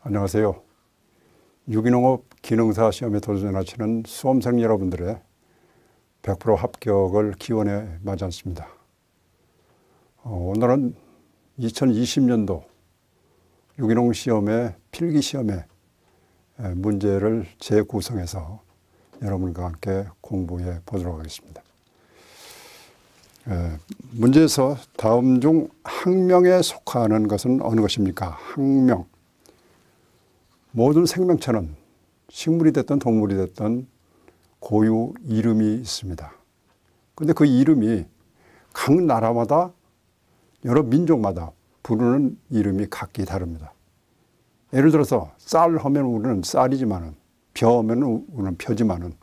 안녕하세요. 유기농업 기능사 시험에 도전하시는 수험생 여러분들의 100% 합격을 기원해 마지 않습니다. 오늘은 2020년도 유기농 시험의 필기 시험의 문제를 재구성해서 여러분과 함께 공부해 보도록 하겠습니다. 문제에서 다음 중 학명에 속하는 것은 어느 것입니까? 학명. 모든 생명체는 식물이 됐든 동물이 됐든 고유 이름이 있습니다. 그런데 그 이름이 각 나라마다 여러 민족마다 부르는 이름이 각기 다릅니다. 예를 들어서 쌀 하면 우리는 쌀이지만은 벼 하면 우리는 벼지만은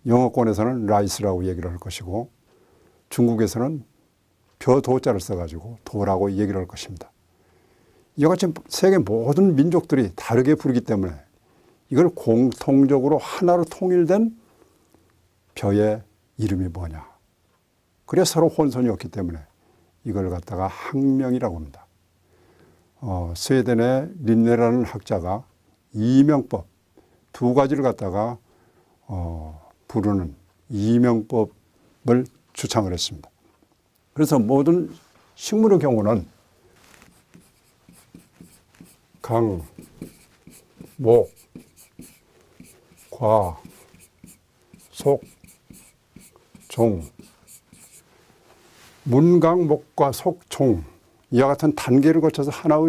영어권에서는 라이스라고 얘기를 할 것이고 중국에서는 벼 도자를 써가지고 도라고 얘기를 할 것입니다. 이와 같이 세계 모든 민족들이 다르게 부르기 때문에 이걸 공통적으로 하나로 통일된 벼의 이름이 뭐냐. 그래서 서로 혼선이 없기 때문에 이걸 갖다가 학명이라고 합니다. 스웨덴의 린네라는 학자가 이명법 두 가지를 갖다가 부르는 이명법을 주창을 했습니다. 그래서 모든 식물의 경우는 강, 목, 과, 속, 종, 문강, 목과 속, 종 이와 같은 단계를 거쳐서 하나의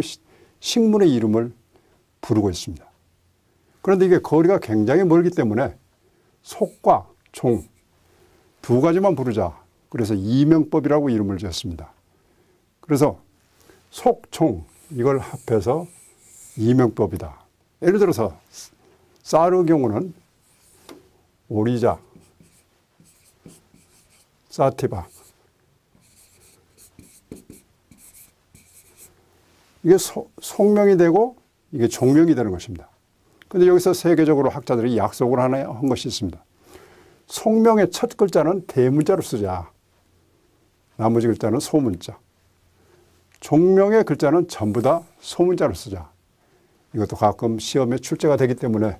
식물의 이름을 부르고 있습니다. 그런데 이게 거리가 굉장히 멀기 때문에 속과 종 두 가지만 부르자. 그래서 이명법이라고 이름을 지었습니다. 그래서 속, 종 이걸 합해서 이명법이다. 예를 들어서 쌀의 경우는 오리자, 사티바 이게 속명이 되고 이게 종명이 되는 것입니다. 그런데 여기서 세계적으로 학자들이 약속을 하나 한 것이 있습니다. 속명의 첫 글자는 대문자로 쓰자. 나머지 글자는 소문자. 종명의 글자는 전부 다 소문자로 쓰자. 이것도 가끔 시험에 출제가 되기 때문에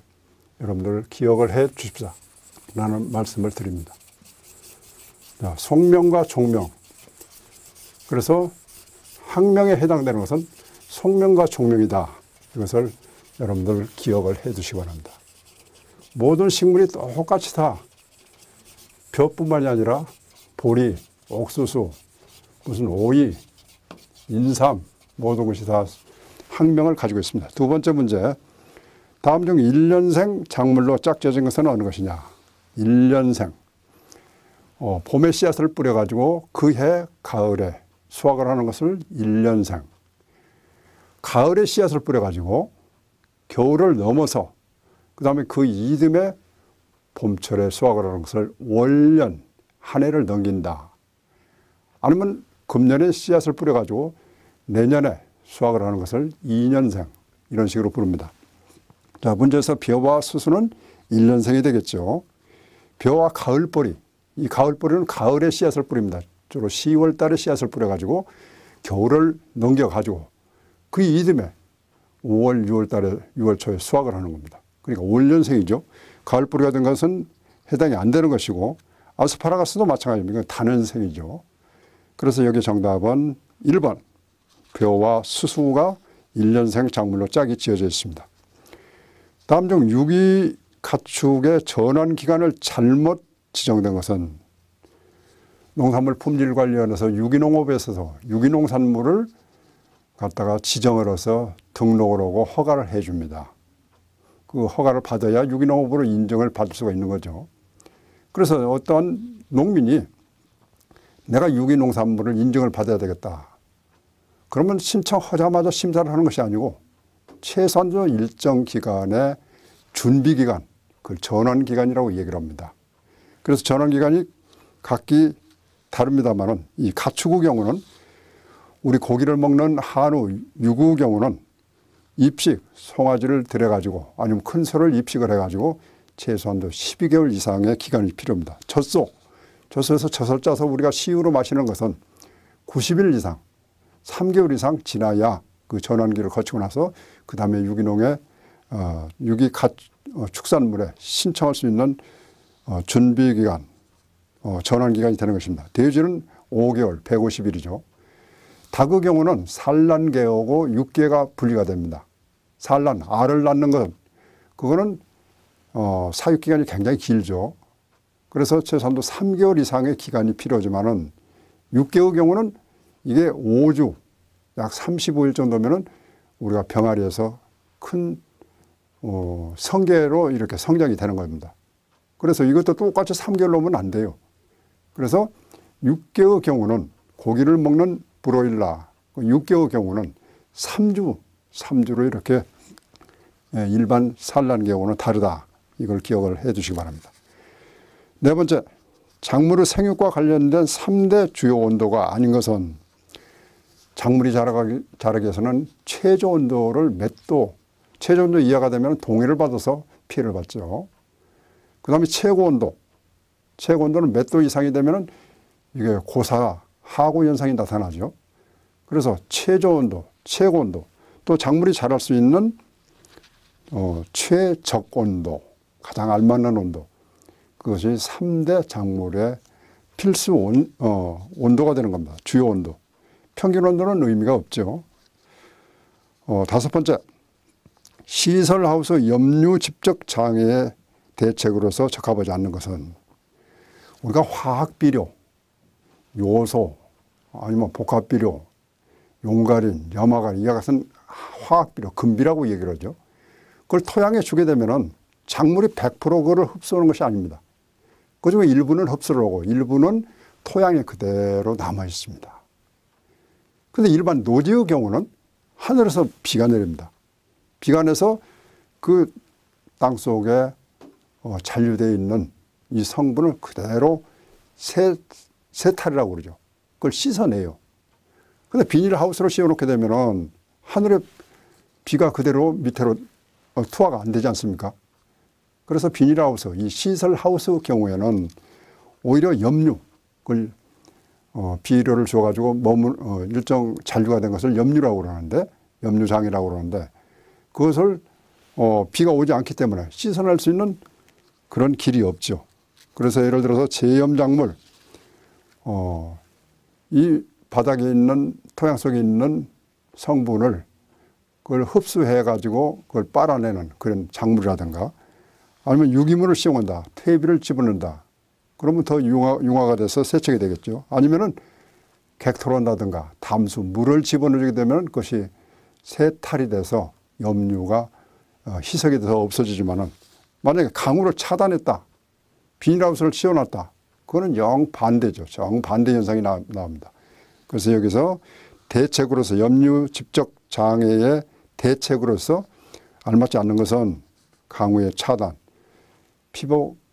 여러분들 기억을 해 주십시오. 라는 말씀을 드립니다. 자, 속명과 종명. 그래서 학명에 해당되는 것은 속명과 종명이다. 이것을 여러분들 기억을 해 두시기 바랍니다. 모든 식물이 똑같이 다 벼뿐만이 아니라 보리, 옥수수, 무슨 오이, 인삼 모든 것이 다 학명을 가지고 있습니다. 두 번째 문제. 다음 중 1년생 작물로 짝지어진 것은 어느 것이냐. 1년생. 봄에 씨앗을 뿌려가지고 그해 가을에 수확을 하는 것을 1년생. 가을에 씨앗을 뿌려가지고 겨울을 넘어서 그 다음에 그 이듬해 봄철에 수확을 하는 것을 월년, 한 해를 넘긴다. 아니면 금년에 씨앗을 뿌려가지고 내년에 수확을 하는 것을 2년생 이런 식으로 부릅니다. 자, 문제에서 벼와 수수는 1년생이 되겠죠. 벼와 가을보리, 이 가을보리는 가을에 씨앗을 뿌립니다. 주로 10월 달에 씨앗을 뿌려가지고 겨울을 넘겨가지고 그 이듬해 5월, 6월 달에 6월 초에 수확을 하는 겁니다. 그러니까 월년생이죠. 가을보리가 된 것은 해당이 안 되는 것이고 아스파라거스도 마찬가지입니다. 단연생이죠. 그래서 여기 정답은 1번. 벼와 수수가 1년생 작물로 짝이 지어져 있습니다. 다음 중 유기 가축의 전환 기간을 잘못 지정된 것은 농산물 품질관리원에서 유기농업에서 유기농산물을 갖다가 지정을 해서 등록을 하고 허가를 해 줍니다. 그 허가를 받아야 유기농업으로 인정을 받을 수가 있는 거죠. 그래서 어떤 농민이 내가 유기농산물을 인정을 받아야 되겠다. 그러면 신청하자마자 심사를 하는 것이 아니고 최소한도 일정 기간의 준비기간, 그걸 전환기간이라고 얘기를 합니다. 그래서 전환기간이 각기 다릅니다만은 이 가축의 경우는 우리 고기를 먹는 한우, 유구의 경우는 입식, 송아지를 들여가지고 아니면 큰 소를 입식을 해가지고 최소한도 12개월 이상의 기간이 필요합니다. 젖소에서 젖을 짜서 우리가 시우로 마시는 것은 90일 이상, 3개월 이상 지나야 그 전환기를 거치고 나서 그 다음에 유기농의 유기 축산물에 신청할 수 있는 준비기간, 전환기간이 되는 것입니다. 대유지는 5개월, 150일이죠. 닭의 경우는 산란계하고 6개가 분리가 됩니다. 산란, 알을 낳는 것, 그거는 사육기간이 굉장히 길죠. 그래서 최소한도 3개월 이상의 기간이 필요하지만은 6개의 경우는 이게 5주, 약 35일 정도면은 우리가 병아리에서 큰 성게로 이렇게 성장이 되는 겁니다. 그래서 이것도 똑같이 3개월 넘으면 안 돼요. 그래서 6개의 경우는 고기를 먹는 브로일러, 6개의 경우는 3주로 이렇게 일반 산란 경우는 다르다. 이걸 기억을 해 주시기 바랍니다. 네 번째, 작물의 생육과 관련된 3대 주요 온도가 아닌 것은 작물이 자라기 위해서는 최저 온도를 몇 도, 최저 온도 이하가 되면 동해를 받아서 피해를 받죠. 그 다음에 최고 온도는 몇 도 이상이 되면 이게 고사, 하고 현상이 나타나죠. 그래서 최저 온도, 최고 온도, 또 작물이 자랄 수 있는 최적 온도, 가장 알맞는 온도, 그것이 3대 작물의 필수 온도가 되는 겁니다. 주요 온도. 평균 온도는 의미가 없죠. 다섯 번째, 시설하우스 염류 집적 장애의 대책으로서 적합하지 않는 것은 우리가 화학비료, 요소, 아니면 복합비료, 용가린, 염화가린, 이와 같은 화학비료, 금비라고 얘기를 하죠. 그걸 토양에 주게 되면은 작물이 100% 그걸 흡수하는 것이 아닙니다. 그중에 일부는 흡수를 하고 일부는 토양에 그대로 남아 있습니다. 그런데 일반 노지의 경우는 하늘에서 비가 내립니다. 비가 내서 그 땅 속에 잔류되어 있는 이 성분을 그대로 세탈이라고 그러죠. 그걸 씻어내요. 그런데 비닐하우스로 씌워놓게 되면은 하늘에 비가 그대로 밑으로 투하가 안 되지 않습니까? 그래서 비닐하우스, 이 시설하우스 경우에는 오히려 염류, 그걸 비료를 줘가지고 일정 잔류가 된 것을 염류라고 그러는데, 염류장이라고 그러는데, 그것을 비가 오지 않기 때문에 씻어낼 수 있는 그런 길이 없죠. 그래서 예를 들어서 제염작물, 이 바닥에 있는 토양 속에 있는 성분을 그걸 흡수해가지고 그걸 빨아내는 그런 작물이라든가, 아니면 유기물을 씌워온다, 퇴비를 집어넣는다. 그러면 더 융화가 돼서 세척이 되겠죠. 아니면은 객토로한다든가 담수, 물을 집어넣게 되면 그것이 세탈이 돼서 염류가 희석이 돼서 없어지지만은 만약에 강우를 차단했다, 비닐하우스를 씌워놨다, 그거는 영반대죠. 정반대 현상이 나옵니다. 그래서 여기서 대책으로서 염류 집적 장애의 대책으로서 알맞지 않는 것은 강우의 차단,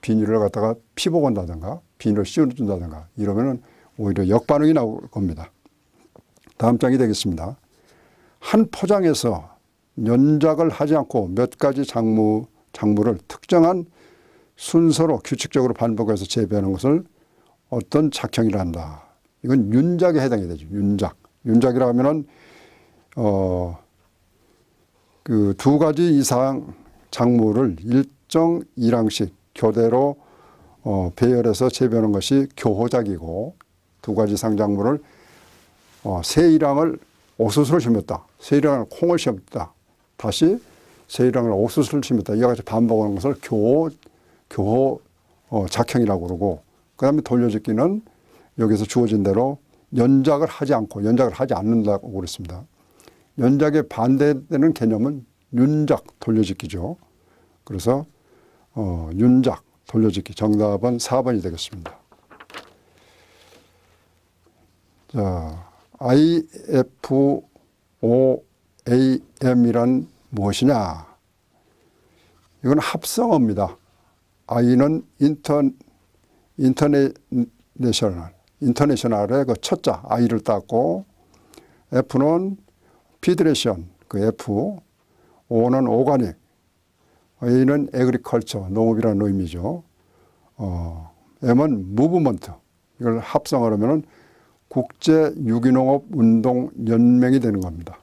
비닐을 갖다가 피복한다든가 비닐을 씌워준다든가 이러면은 오히려 역반응이 나올 겁니다. 다음 장이 되겠습니다. 한 포장에서 연작을 하지 않고 몇 가지 작물을 특정한 순서로 규칙적으로 반복해서 재배하는 것을 어떤 작형이라 한다. 이건 윤작에 해당이 되죠. 윤작이라 하면은 그 2가지 이상 작물을 일정 일항씩 교대로 배열해서 재배하는 것이 교호작이고, 2가지 이상 작물을 새 일항을 옥수수를 심었다, 새 일항을 콩을 심었다, 다시 새 일항을 옥수수를 심었다, 이와 같이 반복하는 것을 교호 작형이라고 그러고, 그 다음에 돌려짓기는 여기서 주어진 대로 연작을 하지 않는다고 그랬습니다. 연작에 반대되는 개념은 윤작, 돌려짓기죠. 그래서 윤작, 돌려짓기, 정답은 4번이 되겠습니다. 자, IFOAM이란 무엇이냐? 이건 합성어입니다. I는 인터내셔널의 그 첫자 I를 땄고, F는 피드레션, 그 F, O는 오가닉, A는 에그리컬처, 농업이라는 의미죠. M은 무브먼트, 이걸 합성을 하면은 국제 유기농업 운동 연맹이 되는 겁니다.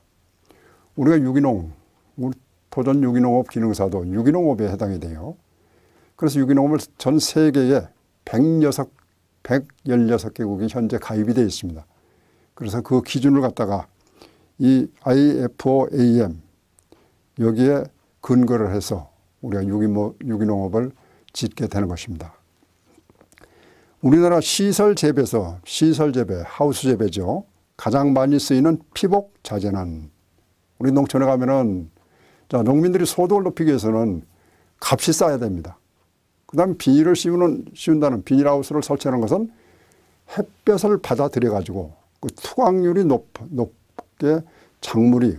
우리가 유기농, 우리 도전 유기농업 기능사도 유기농업에 해당이 돼요. 그래서 유기농업을 전 세계에 116개국이 현재 가입이 되어 있습니다. 그래서 그 기준을 갖다가 이 IFOAM 여기에 근거를 해서 우리가 유기농업을 짓게 되는 것입니다. 우리나라 시설 재배에서 하우스 재배죠. 가장 많이 쓰이는 피복 자재는 우리 농촌에 가면은 농민들이 소득을 높이기 위해서는 값이 싸야 됩니다. 그 다음에 비닐을 씌운다는 비닐하우스를 설치하는 것은 햇볕을 받아들여 가지고 그 투광률이 높게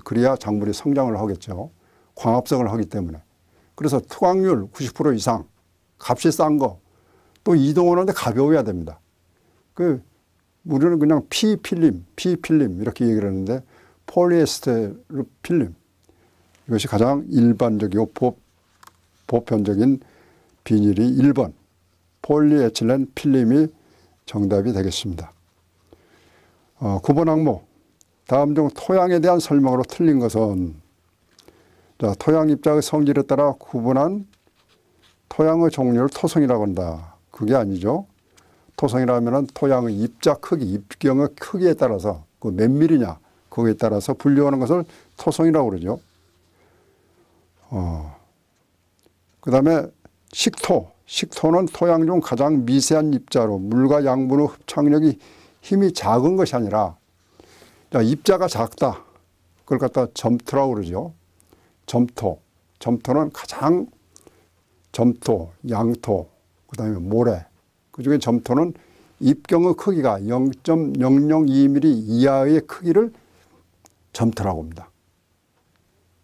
그래야 작물이 성장을 하겠죠. 광합성을 하기 때문에. 그래서 투광률 90% 이상, 값이 싼 거, 또 이동하는데 가벼워야 됩니다. 우리는 그냥 피필름 이렇게 얘기를 하는데 폴리에스테르 필름. 이것이 가장 일반적이고 보편적인 비닐이 1번 폴리에틸렌 필름이 정답이 되겠습니다. 9번 항목. 다음 중 토양에 대한 설명으로 틀린 것은 토양 입자의 성질에 따라 구분한 토양의 종류를 토성이라고 한다. 그게 아니죠. 토성이라면 토양의 입자 크기, 입경의 크기에 따라서 그 몇 밀리냐 거기에 따라서 분류하는 것을 토성이라고 그러죠. 그 다음에 식토는 토양 중 가장 미세한 입자로 물과 양분의 흡착력이 힘이 작은 것이 아니라 입자가 작다. 그걸 갖다 점토라고 그러죠. 점토는 가장 점토, 양토, 그 다음에 모래. 그중에 점토는 입경의 크기가 0.002mm 이하의 크기를 점토라고 합니다.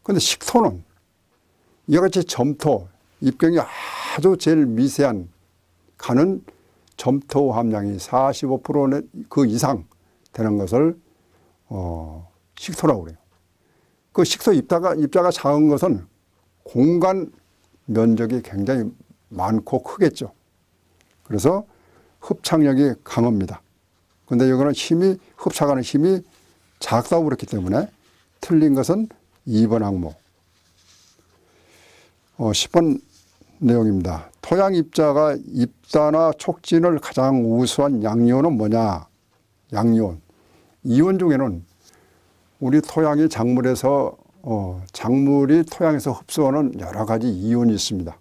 그런데 식토는 이와 같이 점토, 입경이 아주 제일 미세한 가는 점토 함량이 45% 그 이상 되는 것을 식토라고 그래요. 그 식토 입자가 작은 것은 공간 면적이 굉장히 많고 크겠죠. 그래서 흡착력이 강합니다. 그런데 이거는 흡착하는 힘이 작다고 그렇기 때문에 틀린 것은 2번 항목. 10번 내용입니다. 토양 입자가 입산화 촉진을 가장 우수한 양이온은 뭐냐? 양이온. 이온 중에는 우리 토양이 작물이 토양에서 흡수하는 여러 가지 이온이 있습니다.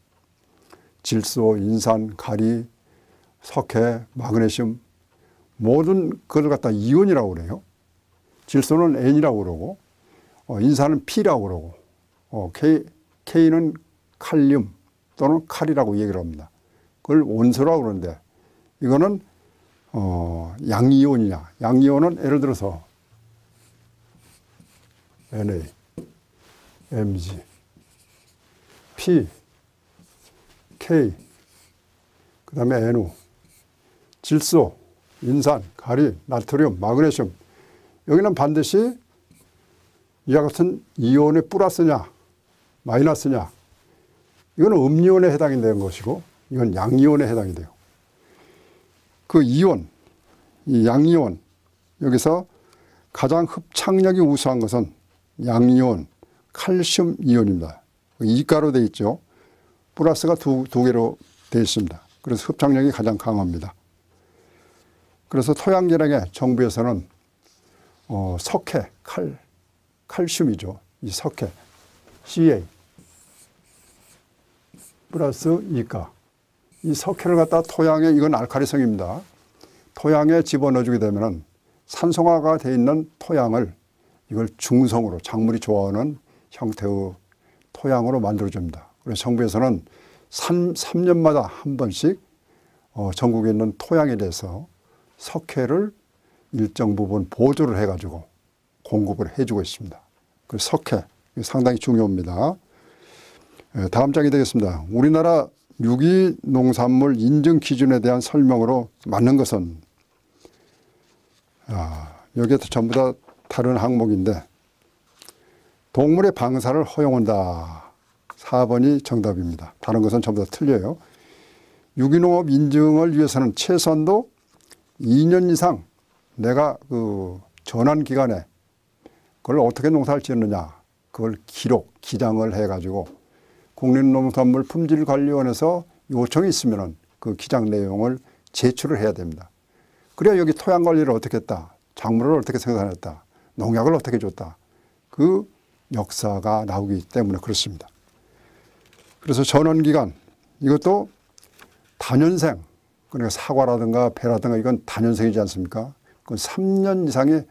질소, 인산, 가리, 석회, 마그네슘 모든 그걸 갖다 이온이라고 그래요. 질소는 N이라고 그러고 인산은 P라고 그러고 K는 칼륨 또는 칼이라고 얘기를 합니다. 그걸 원소라고 그러는데 이거는 양이온이냐. 양이온은 예를 들어서 Na, Mg, P, K, 그 다음에 NO, 질소, 인산, 가리, 나트륨, 마그네슘. 여기는 반드시 이와 같은 이온의 플러스냐 마이너스냐. 이건 음이온에 해당이 되는 것이고 이건 양이온에 해당이 돼요. 그 이온, 이 양이온, 여기서 가장 흡착력이 우수한 것은 양이온, 칼슘 이온입니다. 이가로 되어 있죠. 플러스가 두 개로 되어 있습니다. 그래서 흡착력이 가장 강합니다. 그래서 토양 개량에 정부에서는 석회, 칼슘이죠. 이 석회, Ca 플러스 이가. 이 석회를 갖다 토양에, 이건 알칼리성입니다. 토양에 집어넣어주게 되면 산성화가 되어 있는 토양을 이걸 중성으로 작물이 좋아하는 형태의 토양으로 만들어줍니다. 그래서 정부에서는 3년마다 한 번씩 전국에 있는 토양에 대해서 석회를 일정 부분 보조를 해가지고 공급을 해주고 있습니다. 그래서 석회 상당히 중요합니다. 다음 장이 되겠습니다. 우리나라 유기농산물 인증 기준에 대한 설명으로 맞는 것은 여기에 전부 다 다른 항목인데 동물의 방사를 허용한다. 4번이 정답입니다. 다른 것은 전부 다 틀려요. 유기농업 인증을 위해서는 최소한도 2년 이상 내가 그 전환 기간에 그걸 어떻게 농사를 지었느냐. 그걸 기장을 해가지고 국립농산물 품질관리원에서 요청이 있으면은 그 기장 내용을 제출을 해야 됩니다. 그래야 여기 토양 관리를 어떻게 했다, 작물을 어떻게 생산했다, 농약을 어떻게 줬다, 그 역사가 나오기 때문에 그렇습니다. 그래서 전원기간, 이것도 단연생, 그러니까 사과라든가 배라든가 이건 단연생이지 않습니까? 그건 3년 이상의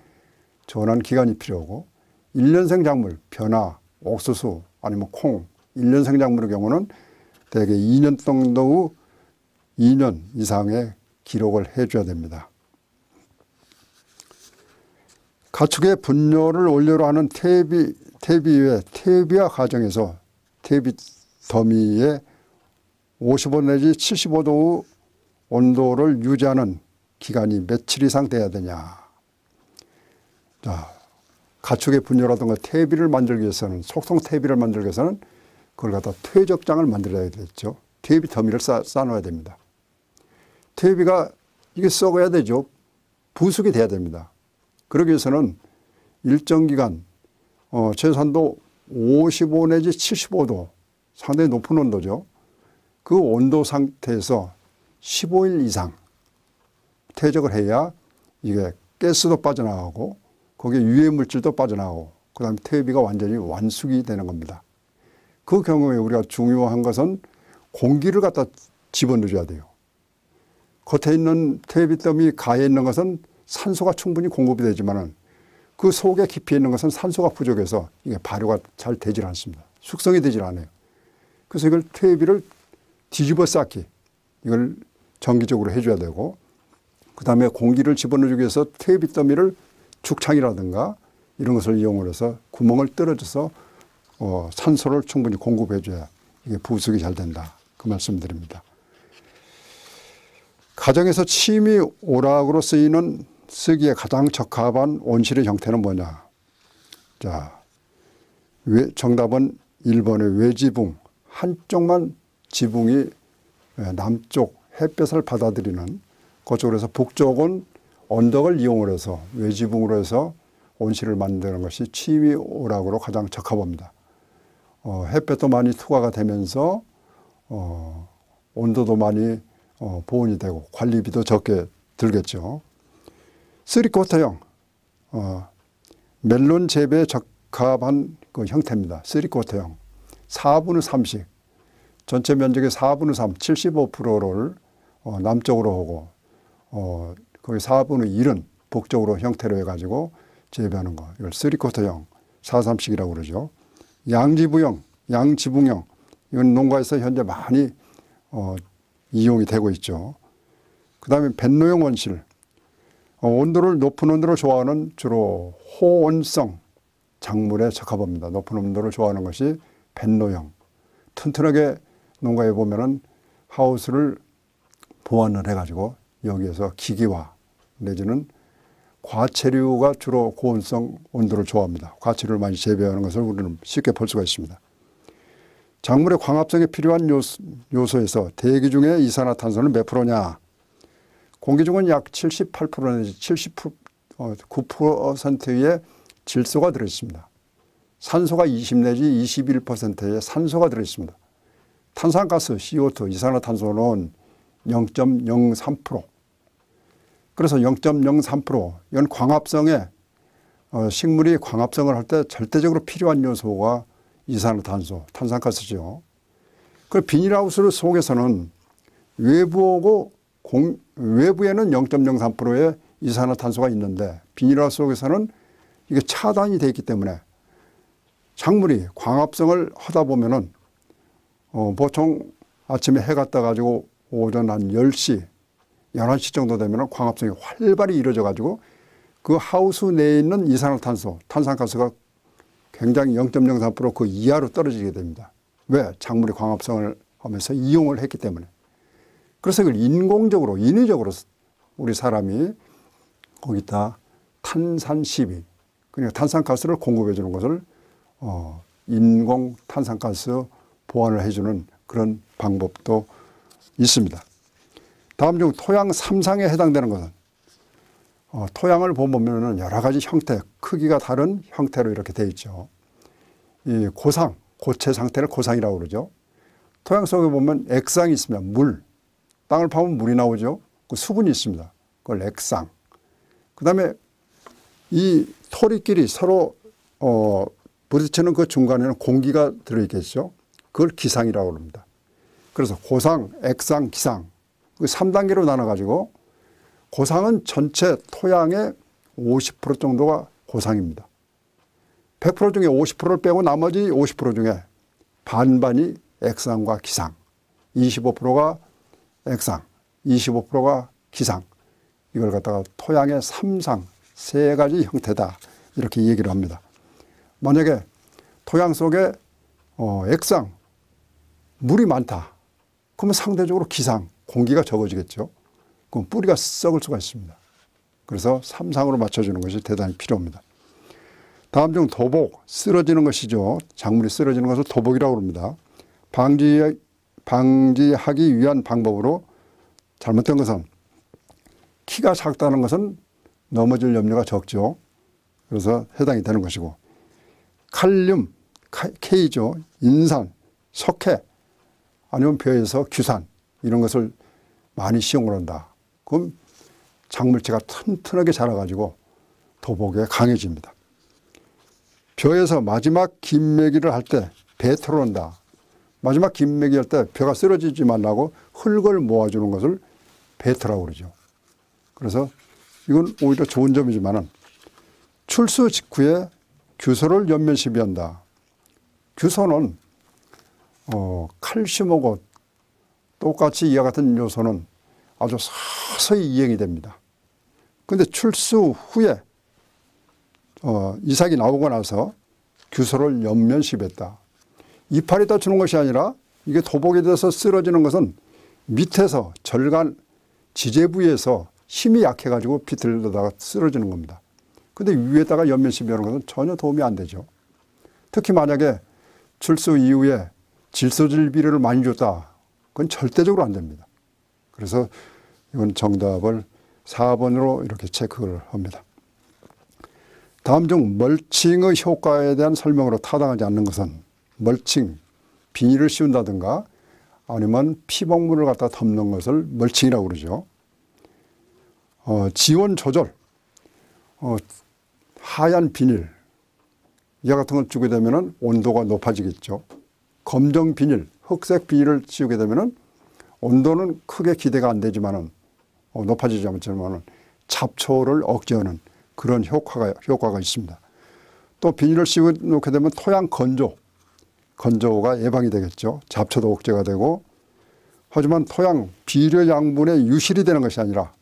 전환기간이 필요하고 1년생 작물, 변화, 옥수수 아니면 콩, 1년생 작물의 경우는 대개 2년 정도 후 2년 이상의 기록을 해줘야 됩니다. 가축의 분뇨를 원료로 하는 퇴비의 퇴비화 과정에서 퇴비 더미에 55 내지 75도 후 온도를 유지하는 기간이 며칠 이상 돼야 되냐. 자, 가축의 분뇨라든가 퇴비를 만들기 위해서는, 속성 퇴비를 만들기 위해서는 그걸 갖다 퇴적장을 만들어야 되겠죠. 퇴비 더미를 쌓아놓아야 됩니다. 퇴비가 이게 썩어야 되죠. 부숙이 돼야 됩니다. 그러기 위해서는 일정 기간, 최소한도 55 내지 75도, 상당히 높은 온도죠. 그 온도 상태에서 15일 이상 퇴적을 해야 이게 가스도 빠져나가고 거기에 유해 물질도 빠져나가고 그 다음에 퇴비가 완전히 완숙이 되는 겁니다. 그 경우에 우리가 중요한 것은 공기를 갖다 집어넣어줘야 돼요. 겉에 있는 퇴비 더미 가에 있는 것은 산소가 충분히 공급이 되지만은 그 속에 깊이 있는 것은 산소가 부족해서 이게 발효가 잘 되질 않습니다. 숙성이 되질 않아요. 그래서 이걸 퇴비를 뒤집어 쌓기, 이걸 정기적으로 해줘야 되고, 그 다음에 공기를 집어넣기 위해서 퇴비 더미를 죽창이라든가 이런 것을 이용을 해서 구멍을 뚫어줘서 산소를 충분히 공급해줘야 이게 부숙이 잘 된다. 그 말씀드립니다. 가정에서 취미 오락으로 쓰기에 가장 적합한 온실의 형태는 뭐냐? 자, 정답은 1번의 외지붕. 한쪽만 지붕이 남쪽 햇볕을 받아들이는 그쪽으로 해서 북쪽은 언덕을 이용을 해서 외지붕으로 해서 온실을 만드는 것이 취미 오락으로 가장 적합합니다. 햇볕도 많이 투과가 되면서 온도도 많이 보온이 되고 관리비도 적게 들겠죠. 쓰리쿼터형, 멜론 재배에 적합한 그 형태입니다. 쓰리쿼터형. 4분의 3씩, 전체 면적의 4분의 3, 75%를 남쪽으로 하고 거기 4분의 1은 북쪽으로 형태로 해가지고 재배하는 거. 이걸 쓰리쿼터형, 4-3씩이라고 그러죠. 양지부형, 양지붕형, 이건 농가에서 현재 많이 이용이 되고 있죠. 그 다음에 벤노형 온실, 높은 온도를 좋아하는 주로 호온성 작물에 적합합니다. 높은 온도를 좋아하는 것이 벤노형. 튼튼하게 농가에 보면은 하우스를 보완을 해가지고 여기에서 기기화 내지는 과체류가 주로 고온성 온도를 좋아합니다. 과체류를 많이 재배하는 것을 우리는 쉽게 볼 수가 있습니다. 작물의 광합성에 필요한 요소에서 대기 중에 이산화탄소는 몇 프로냐? 공기 중은 약 78% 내지 79%의 질소가 들어있습니다. 산소가 20 내지 21%의 산소가 들어있습니다. 탄산가스, CO2, 이산화탄소는 0.03%. 그래서 0.03%, 이건 광합성에 식물이 광합성을 할 때 절대적으로 필요한 요소가 이산화탄소, 탄산가스죠. 그 비닐하우스 속에서는 외부에는 0.03%의 이산화탄소가 있는데 비닐하우스 속에서는 이게 차단이 되어 있기 때문에 작물이 광합성을 하다 보면은 보통 아침에 해가 떠가지고 오전 한 10시, 11시 정도 되면 광합성이 활발히 이루어져 가지고 그 하우스 내에 있는 이산화탄소, 탄산가스가 굉장히 0.03% 그 이하로 떨어지게 됩니다. 왜? 작물이 광합성을 하면서 이용을 했기 때문에. 그래서 이걸 인공적으로, 인위적으로 우리 사람이 거기다 탄산시비, 그러니까 탄산가스를 공급해 주는 것을 인공 탄산가스 보완을 해주는 그런 방법도 있습니다. 다음 중 토양 3상에 해당되는 것은 토양을 보면 여러 가지 형태, 크기가 다른 형태로 이렇게 되어 있죠. 이 고상, 고체 상태를 고상이라고 그러죠. 토양 속에 보면 액상이 있습니다. 물. 땅을 파면 물이 나오죠. 그 수분이 있습니다. 그걸 액상. 그 다음에 이 토리끼리 서로 부딪히는 그 중간에는 공기가 들어있겠죠. 그걸 기상이라고 합니다. 그래서 고상, 액상, 기상. 그 3단계로 나눠가지고 고상은 전체 토양의 50% 정도가 고상입니다. 100% 중에 50%를 빼고 나머지 50% 중에 반반이 액상과 기상, 25%가 액상, 25%가 기상. 이걸 갖다가 토양의 3상, 세 가지 형태다. 이렇게 얘기를 합니다. 만약에 토양 속에 액상, 물이 많다. 그러면 상대적으로 기상, 공기가 적어지겠죠. 그럼 뿌리가 썩을 수가 있습니다. 그래서 3상으로 맞춰주는 것이 대단히 필요합니다. 다음 중 도복, 쓰러지는 것이죠. 작물이 쓰러지는 것을 도복이라고 합니다. 방지하기 위한 방법으로 잘못된 것은 키가 작다는 것은 넘어질 염려가 적죠. 그래서 해당이 되는 것이고, 칼륨, K죠. 인산, 석회, 아니면 벼에서 규산 이런 것을 많이 시험을 한다. 그럼 작물체가 튼튼하게 자라가지고 도복에 강해집니다. 벼에서 마지막 김매기를 할 때 배토를 한다. 마지막 김매기 할 때 벼가 쓰러지지 말라고 흙을 모아주는 것을 배토라고 그러죠. 그래서 이건 오히려 좋은 점이지만은 출수 직후에 규소를 연면 시비한다. 규소는 칼슘하고 똑같이 이와 같은 요소는 아주 서서히 이행이 됩니다. 그런데 출수 후에 이삭이 나오고 나서 규소를 연면 시비했다. 이파리에다 주는 것이 아니라 이게 도복에 대해서 쓰러지는 것은 밑에서 절간 지제 부위에서 힘이 약해가지고 비틀다가 쓰러지는 겁니다. 근데 위에다가 연면 시비하는 것은 전혀 도움이 안 되죠. 특히 만약에 출수 이후에 질소질 비료를 많이 줬다. 그건 절대적으로 안 됩니다. 그래서 이건 정답을 4번으로 이렇게 체크를 합니다. 다음 중 멀칭의 효과에 대한 설명으로 타당하지 않는 것은 멀칭, 비닐을 씌운다든가 아니면 피복물을 갖다 덮는 것을 멀칭이라고 그러죠. 지온 조절, 하얀 비닐, 이와 같은 걸 주게 되면 온도가 높아지겠죠. 검정 비닐, 흑색 비닐을 씌우게 되면 온도는 크게 기대가 안 되지만은 높아지지 않지만은 잡초를 억제하는 그런 효과가 있습니다. 또 비닐을 씌워 놓게 되면 토양 건조가 예방이 되겠죠. 잡초도 억제가 되고, 하지만 토양 비료 양분의 유실이 되는 것이 아니라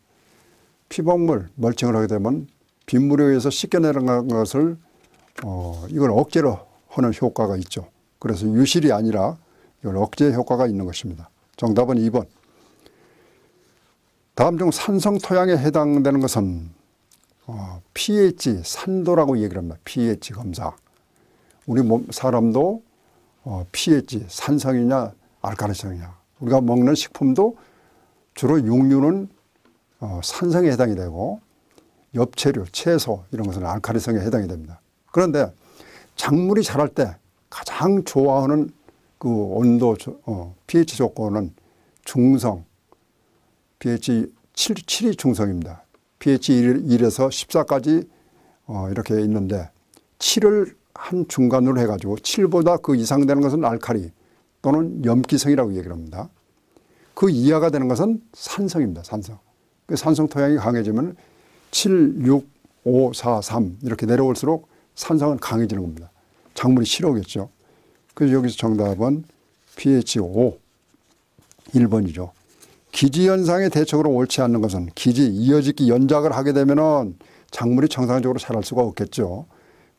피복물 멀칭을 하게 되면 빗물에 의해서 씻겨내는 것을 이걸 억제로 하는 효과가 있죠. 그래서 유실이 아니라 이걸 억제 효과가 있는 것입니다. 정답은 2번. 다음 중 산성 토양에 해당되는 것은 pH, 산도라고 얘기를 합니다. pH 검사. 우리 사람도 pH, 산성이냐 알칼리성이냐. 우리가 먹는 식품도 주로 육류는 산성에 해당이 되고 엽채류, 채소 이런 것은 알칼리성에 해당이 됩니다. 그런데 작물이 자랄 때 가장 좋아하는 그 온도, pH 조건은 중성, pH 7이 중성입니다. pH 1에서 14까지 이렇게 있는데 7을 한 중간으로 해가지고 7보다 그 이상 되는 것은 알칼리 또는 염기성이라고 얘기를 합니다. 그 이하가 되는 것은 산성입니다. 산성. 그 산성 토양이 강해지면 7, 6, 5, 4, 3 이렇게 내려올수록 산성은 강해지는 겁니다. 작물이 싫어오겠죠. 그래서 여기서 정답은 pH 5, 1번이죠. 기지현상의 대책으로 옳지 않는 것은 기지, 이어짓기, 연작을 하게 되면 작물이 정상적으로 자랄 수가 없겠죠.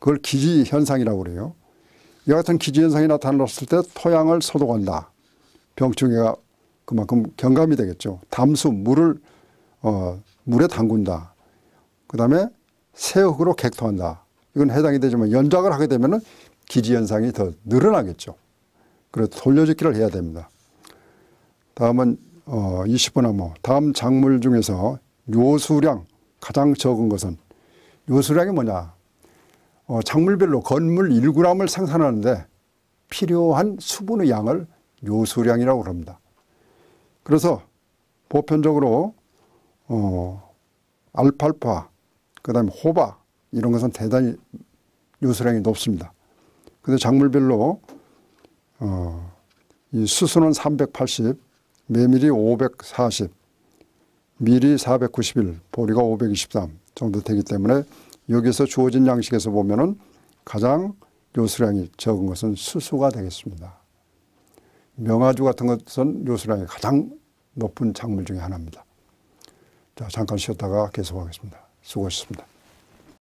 그걸 기지현상이라고 그래요. 이와 같은 기지현상이 나타났을 때 토양을 소독한다. 병충해가 그만큼 경감이 되겠죠. 담수, 물에 담근다. 그 다음에 새흙으로 객토한다. 이건 해당이 되지만 연작을 하게 되면 기지현상이 더 늘어나겠죠. 그래서 돌려짓기를 해야 됩니다. 다음은 20번 항목. 다음 작물 중에서 요수량 가장 적은 것은 요수량이 뭐냐? 작물별로 건물 1g을 생산하는데 필요한 수분의 양을 요소량이라고 합니다. 그래서 보편적으로 알팔파, 그다음에 호박 이런 것은 대단히 요소량이 높습니다. 근데 작물별로 이 수수는 380, 메밀이 540, 밀이 491, 보리가 523 정도 되기 때문에 여기서 주어진 양식에서 보면은 가장 요소량이 적은 것은 수수가 되겠습니다. 명아주 같은 것은 요소량이 가장 높은 작물 중에 하나입니다. 자, 잠깐 쉬었다가 계속하겠습니다. 수고하셨습니다.